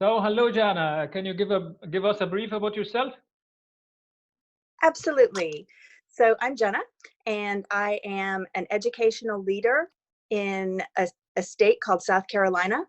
So, hello, Jana. Can you give us a brief about yourself? Absolutely. So I'm Jenna, and I am an educational leader in a state called South Carolina.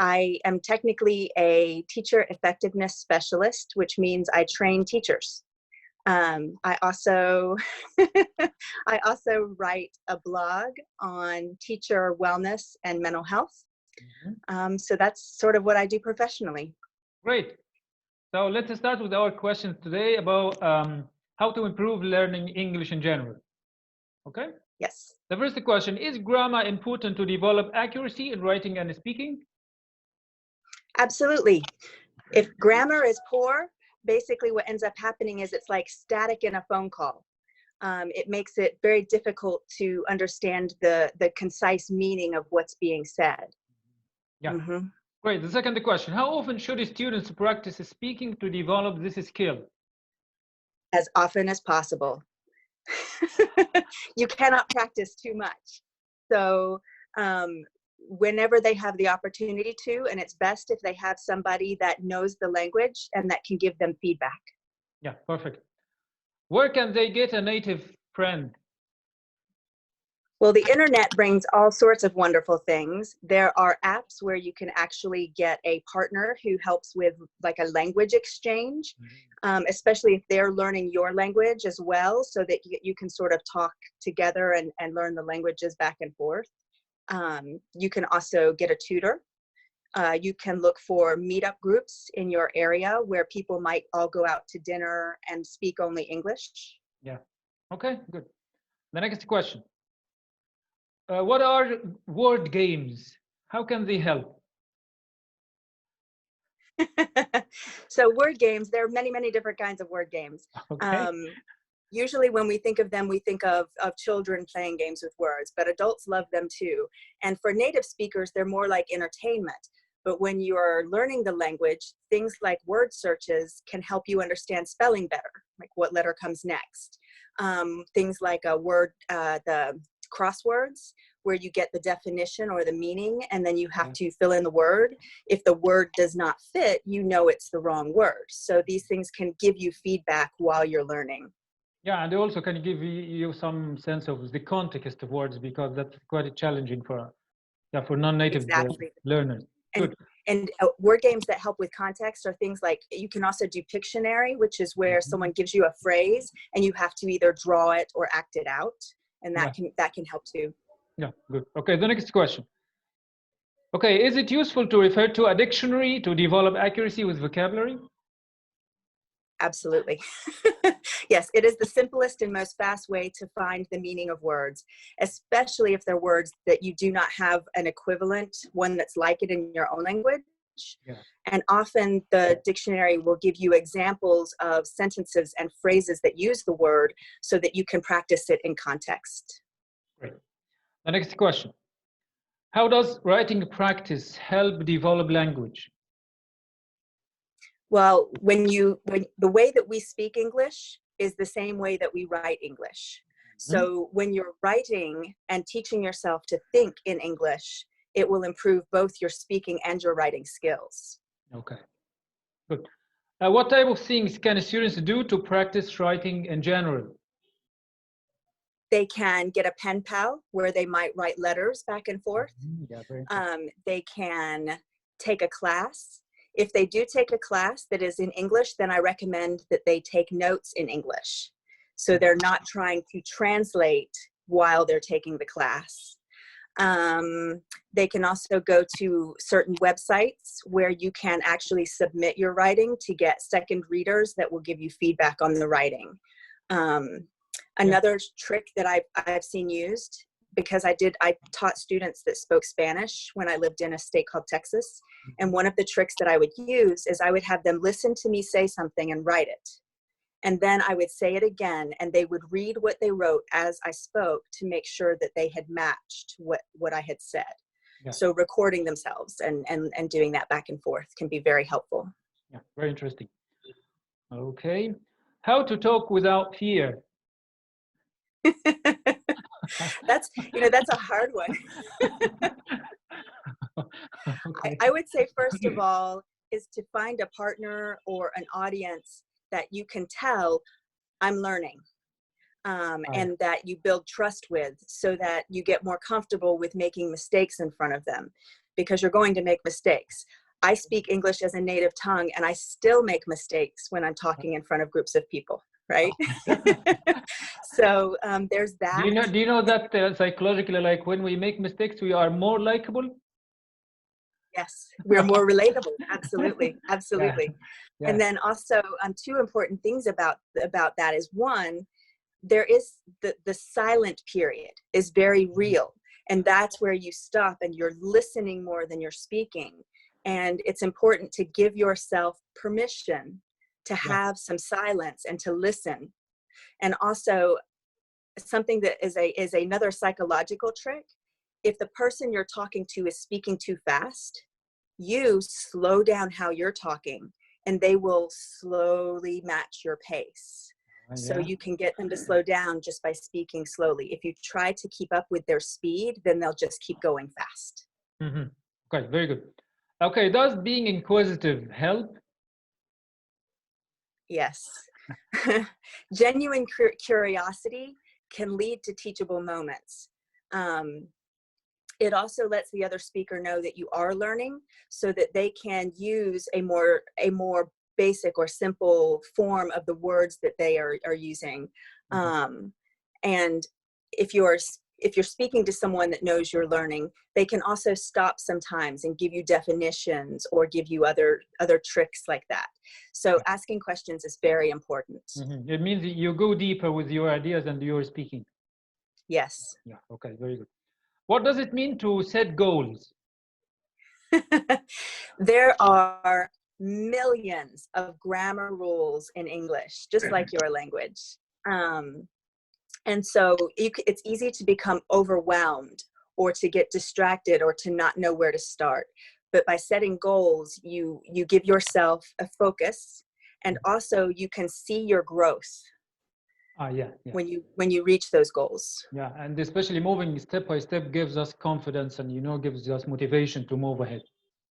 I am technically a teacher effectiveness specialist, which means I train teachers. I also I also write a blog on teacher wellness and mental health. Mhm. So that's sort of what I do professionally. Great. So, let's start with our questions today about how to improve learning English in general. Okay. Yes. The first question is grammar important to develop accuracy in writing and speaking? Absolutely. If grammar is poor, basically what ends up happening is it's like static in a phone call. It makes it very difficult to understand the concise meaning of what's being said. Yeah. Hmm. Great. The second question, how often should students practice speaking to develop this skill? As often as possible. You cannot practice too much. So um, whenever they have the opportunity to, and it's best if they have somebody that knows the language and that can give them feedback. Yeah, perfect. Where can they get a native friend? Well, the internet brings all sorts of wonderful things. There are apps where you can actually get a partner who helps with like a language exchange, especially if they're learning your language as well, so that you can sort of talk together and learn the languages back and forth. You can also get a tutor. You can look for meetup groups in your area where people might all go out to dinner and speak only English. Yeah. Okay, good. The next question. What are word games? How can they help? So word games, there are many, many different kinds of word games. Okay. Um, Usually when we think of them, we think of children playing games with words, but adults love them too. And for native speakers, they're more like entertainment. But when you're learning the language, things like word searches can help you understand spelling better, like what letter comes next. Things like a word, the crosswords, where you get the definition or the meaning, and then you have Yeah. to fill in the word. If the word does not fit, you know it's the wrong word. So these things can give you feedback while you're learning. Yeah, and they also can give you some sense of the context of words because that's quite challenging for yeah for non-native Exactly. learners. And Good. word games that help with context are things like, you can also do Pictionary, which is where Mhm. someone gives you a phrase and you have to either draw it or act it out, and Yeah, that can help too. yeah, good. Okay, the next question. Okay, is it useful to refer to a dictionary to develop accuracy with vocabulary? Absolutely. Yes, it is the simplest and most fast way to find the meaning of words, especially if they're words that you do not have an equivalent, one that's like it in your own language. Yeah, And often the dictionary will give you examples of sentences and phrases that use the word so that you can practice it in context. great. The next question. How does writing practice help develop language? Well, when the way that we speak English is the same way that we write English. Mhm. So when you're writing and teaching yourself to think in English, it will improve both your speaking and your writing skills. Okay, good. What type of things can students do to practice writing in general? They can get a pen pal where they might write letters back and forth. Mhm. Yeah, very interesting. They can take a class. If they do take a class that is in English, then I recommend that they take notes in English. So they're not trying to translate while they're taking the class. They can also go to certain websites where you can actually submit your writing to get second readers that will give you feedback on the writing. Um, Yeah. Another trick that I've seen used, because I taught students that spoke Spanish when I lived in a state called Texas. And Mhm. one of the tricks that I would use is I would have them listen to me say something and write it. And then I would say it again, and they would read what they wrote as I spoke to make sure that they had matched what I had said. Yeah, So recording themselves and doing that back and forth can be very helpful. yeah, very interesting. Okay. How to talk without fear? That's a hard one. Okay. I would say, first of all, is to find a partner or an audience that you can tell, I'm learning, and that you build trust with, so that you get more comfortable with making mistakes in front of them, because you're going to make mistakes. I speak English as a native tongue, and I still make mistakes when I'm talking in front of groups of people, right? So there's that. Do you know that psychologically, like when we make mistakes, we are more likable? Yes, we're more relatable. Absolutely, absolutely. Yeah. And then also, two important things about that is, one, there is the silent period is very real, and that's where you stop and you're listening more than you're speaking. And it's important to give yourself permission to have some silence and to listen. And also, something that is another psychological trick: if the person you're talking to is speaking too fast, you slow down how you're talking, and they will slowly match your pace. So you can get them to slow down just by speaking slowly. If you try to keep up with their speed, then they'll just keep going fast. Okay, very good. Okay, does being inquisitive help? Yes. Genuine curiosity can lead to teachable moments. It also lets the other speaker know that you are learning, so that they can use a more basic or simple form of the words that they are using. And if you're speaking to someone that knows you're learning, they can also stop sometimes and give you definitions or give you other tricks like that. So asking questions is very important. It means you go deeper with your ideas and your speaking. Yes. Yeah, okay, very good. What does it mean to set goals? There are millions of grammar rules in English, just like your language. And so it's easy to become overwhelmed or to get distracted or to not know where to start. But by setting goals, you give yourself a focus, and also you can see your growth. When you reach those goals. Yeah, and especially moving step by step gives us confidence, and gives us motivation to move ahead.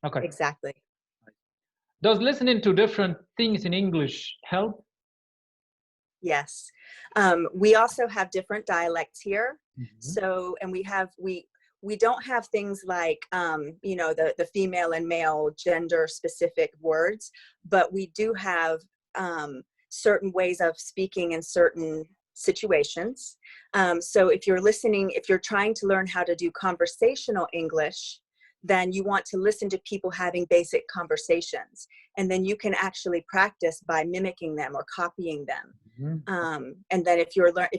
Okay. Exactly. Does listening to different things in English help? Yes. We also have different dialects here. So, and we don't have things like, the female and male gender specific words, but we do have certain ways of speaking in certain situations. So if you're trying to learn how to do conversational English, then you want to listen to people having basic conversations, and then you can actually practice by mimicking them or copying them. And then if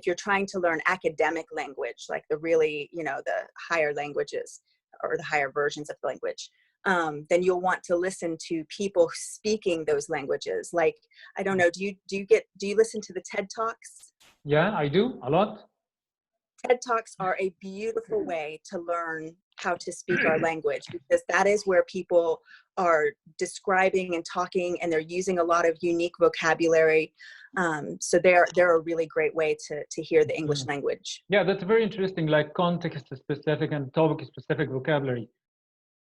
you're trying to learn academic language, like the really, the higher languages or the higher versions of language, then you'll want to listen to people speaking those languages. Like, I don't know, do you listen to the TED Talks? Yeah, I do, a lot. TED Talks are a beautiful way to learn how to speak our language, because that is where people are describing and talking, and they're using a lot of unique vocabulary. So they're a really great way to hear the English language. Yeah, that's very interesting, like context specific and topic specific vocabulary.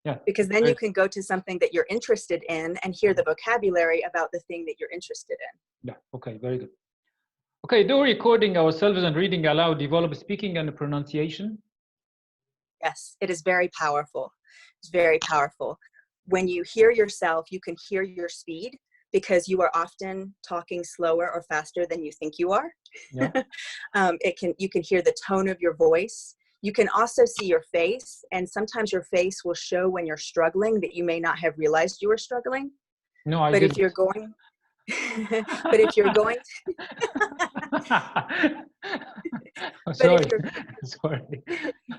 Yeah. Because then you can go to something that you're interested in and hear the vocabulary about the thing that you're interested in. Yeah, okay, very good. Okay, do recording ourselves and reading aloud develop speaking and pronunciation? Yes, it is very powerful. It's very powerful. When you hear yourself, you can hear your speed, because you are often talking slower or faster than you think you are. Yeah. You can hear the tone of your voice. You can also see your face, and sometimes your face will show when you're struggling that you may not have realized you were struggling. No, I but didn't. if you're going but if you're going Sorry.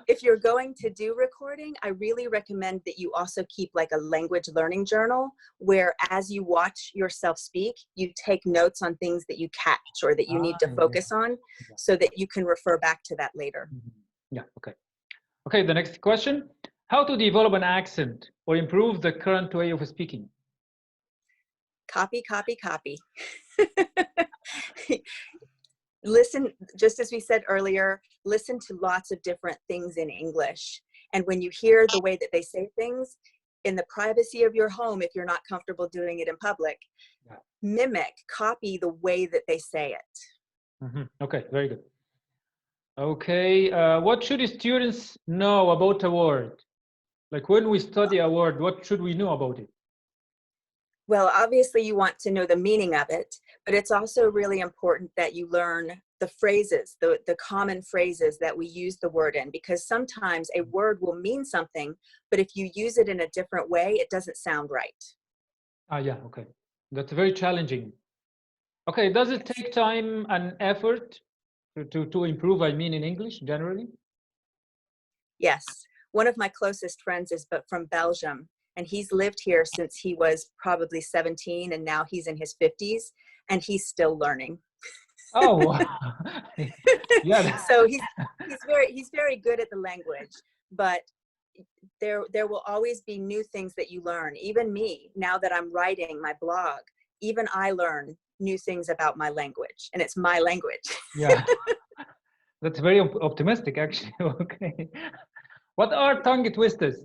If you're going to do recording, I really recommend that you also keep like a language learning journal, where as you watch yourself speak, you take notes on things that you catch or that you need to focus on, so that you can refer back to that later. Yeah, okay. Okay, the next question. How to develop an accent or improve the current way of speaking? Copy, copy, copy. Listen, just as we said earlier, listen to lots of different things in English. And when you hear the way that they say things, in the privacy of your home, if you're not comfortable doing it in public, Yeah. mimic, copy the way that they say it. Okay, very good. Okay, what should students know about a word? Like when we study a word, what should we know about it? Well, obviously you want to know the meaning of it, but it's also really important that you learn the phrases, the common phrases that we use the word in, because sometimes a word will mean something, but if you use it in a different way, it doesn't sound right. Yeah, okay. That's very challenging. Okay, does it take time and effort to improve, I mean, in English generally? Yes. One of my closest friends is but from Belgium, and he's lived here since he was probably 17, and now he's in his 50s, and he's still learning. Oh, yeah. So he's very good at the language, but there will always be new things that you learn. Even me, now that I'm writing my blog, even I learn new things about my language, and it's my language. Yeah, that's very optimistic, actually. Okay. What are tongue twisters?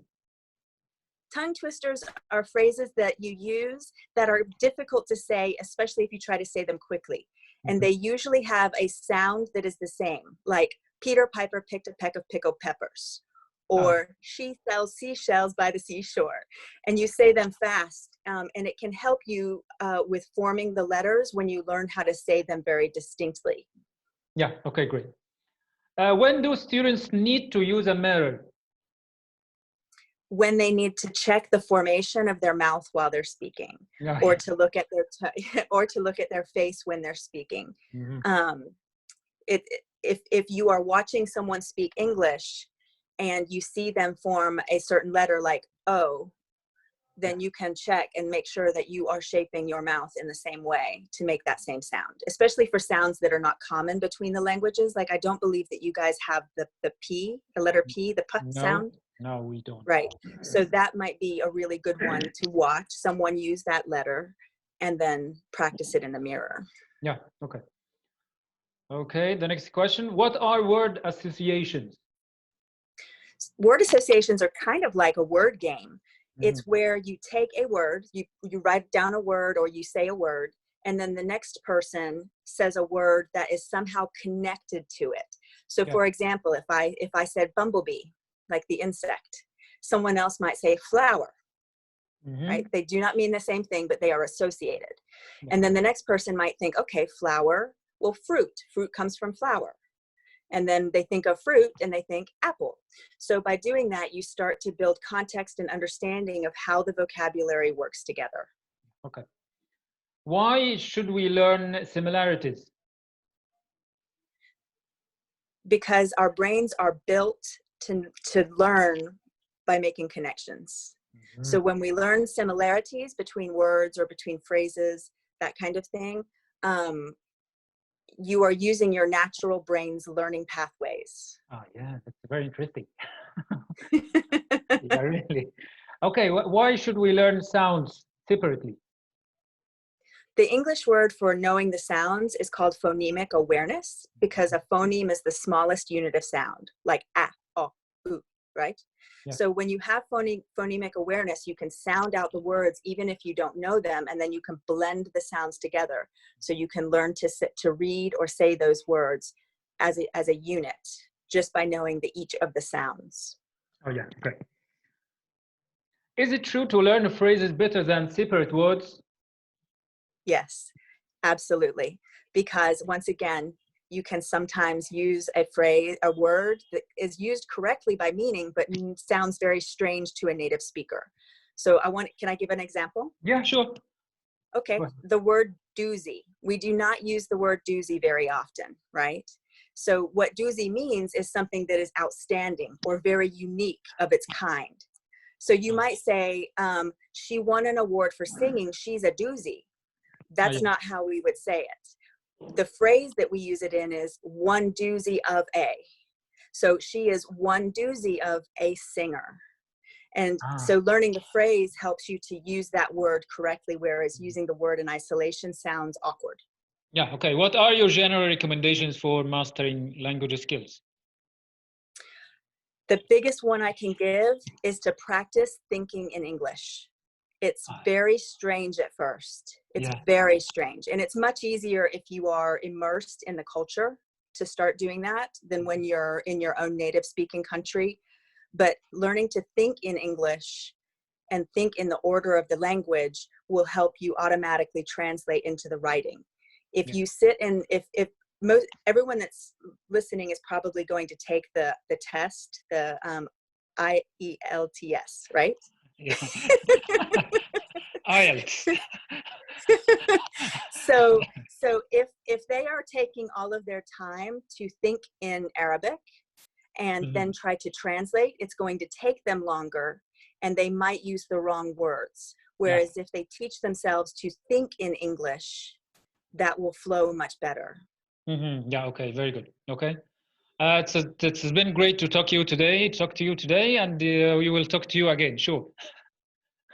Tongue twisters are phrases that you use that are difficult to say, especially if you try to say them quickly. And they usually have a sound that is the same, like Peter Piper picked a peck of pickled peppers, or she sells seashells by the seashore. And you say them fast, and it can help you with forming the letters when you learn how to say them very distinctly. Yeah, okay, great. When do students need to use a mirror? When they need to check the formation of their mouth while they're speaking, Yeah. or to look at their or to look at their face when they're speaking. If you are watching someone speak English and you see them form a certain letter like O, then you can check and make sure that you are shaping your mouth in the same way to make that same sound, especially for sounds that are not common between the languages. Like, I don't believe that you guys have the P, the letter P, the P sound. No, we don't. Right. So that might be a really good one to watch someone use that letter and then practice it in the mirror. Yeah, okay. Okay, the next question. What are word associations? Word associations are kind of like a word game. It's where you take a word, you write down a word, or you say a word, and then the next person says a word that is somehow connected to it. So for example, if I said bumblebee, like the insect, someone else might say flower, right? They do not mean the same thing, but they are associated. And then the next person might think, okay, flower, well, fruit comes from flower. And then they think of fruit and they think apple. So by doing that, you start to build context and understanding of how the vocabulary works together. Okay. Why should we learn similarities? Because our brains are built to learn by making connections. So when we learn similarities between words or between phrases, that kind of thing, you are using your natural brain's learning pathways. Oh, yeah, that's very interesting. Yeah, really. Okay, why should we learn sounds separately? The English word for knowing the sounds is called phonemic awareness, because a phoneme is the smallest unit of sound, like a, o, u, right? Yeah. So when you have phonemic awareness, you can sound out the words even if you don't know them, and then you can blend the sounds together. So you can learn to read or say those words as a unit just by knowing each of the sounds. Oh yeah, okay. Is it true to learn phrases better than separate words? Yes, absolutely. Because once again, you can sometimes use a phrase, a word that is used correctly by meaning, but sounds very strange to a native speaker. So can I give an example? Yeah, sure. Okay, the word doozy. We do not use the word doozy very often, right? So what doozy means is something that is outstanding or very unique of its kind. So you might say, she won an award for singing, she's a doozy. That's not how we would say it. The phrase that we use it in is one doozy of a. So she is one doozy of a singer. And so learning the phrase helps you to use that word correctly, whereas using the word in isolation sounds awkward. Yeah, okay. What are your general recommendations for mastering language skills? The biggest one I can give is to practice thinking in English. It's very strange at first. It's very strange. And it's much easier if you are immersed in the culture to start doing that than when you're in your own native speaking country. But learning to think in English and think in the order of the language will help you automatically translate into the writing. If you sit and if everyone that's listening is probably going to take the test, the IELTS, right? Yeah. IELTS. So if they are taking all of their time to think in Arabic and then try to translate, it's going to take them longer and they might use the wrong words. Whereas if they teach themselves to think in English, that will flow much better. Yeah, okay, very good. Okay. It's been great to talk to you today, and we will talk to you again, sure.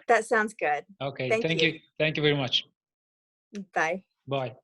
That sounds good. Okay, Thank you. Thank you very much. Bye. Bye.